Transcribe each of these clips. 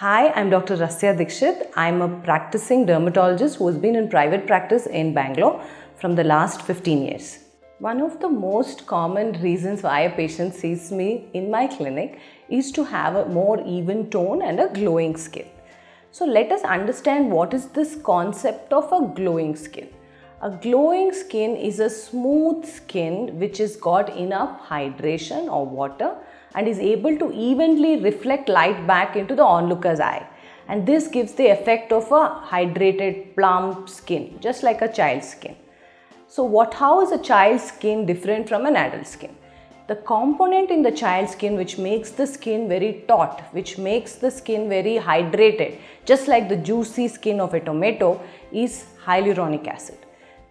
Hi, I'm Dr. Rasya Dixit. I'm a practicing dermatologist who has been in private practice in Bangalore from the last 15 years. One of the most common reasons why a patient sees me in my clinic is to have a more even tone and a glowing skin. So let us understand what is this concept of a glowing skin. A glowing skin is a smooth skin which has got enough hydration or water and is able to evenly reflect light back into the onlooker's eye. And this gives the effect of a hydrated, plump skin, just like a child's skin. So how is a child's skin different from an adult skin? The component in the child's skin which makes the skin very taut, which makes the skin very hydrated, just like the juicy skin of a tomato, is hyaluronic acid.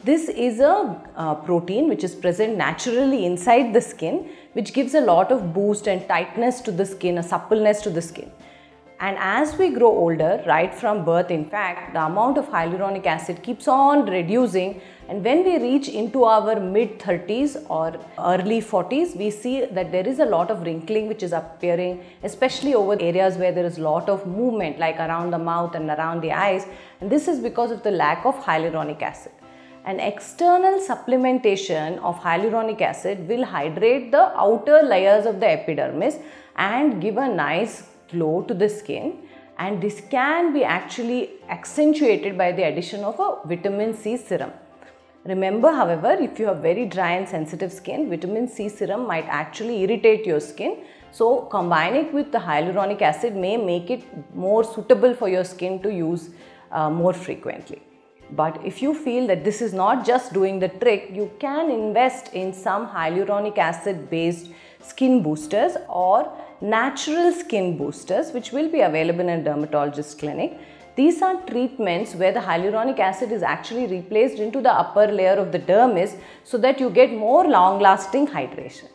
This is a protein which is present naturally inside the skin, which gives a lot of boost and tightness to the skin, a suppleness to the skin. And as we grow older, right from birth, in fact, the amount of hyaluronic acid keeps on reducing, and when we reach into our mid-30s or early 40s, we see that there is a lot of wrinkling which is appearing, especially over areas where there is a lot of movement, like around the mouth and around the eyes, and this is because of the lack of hyaluronic acid. An external supplementation of hyaluronic acid will hydrate the outer layers of the epidermis and give a nice glow to the skin, and this can be actually accentuated by the addition of a Vitmain C serum. Remember, however, if you have very dry and sensitive skin, Vitmain C serum might actually irritate your skin. So combining with the hyaluronic acid may make it more suitable for your skin to use more frequently. But if you feel that this is not just doing the trick, you can invest in some hyaluronic acid based skin boosters or natural skin boosters, which will be available in a dermatologist clinic. These are treatments where the hyaluronic acid is actually replaced into the upper layer of the dermis so that you get more long lasting hydration.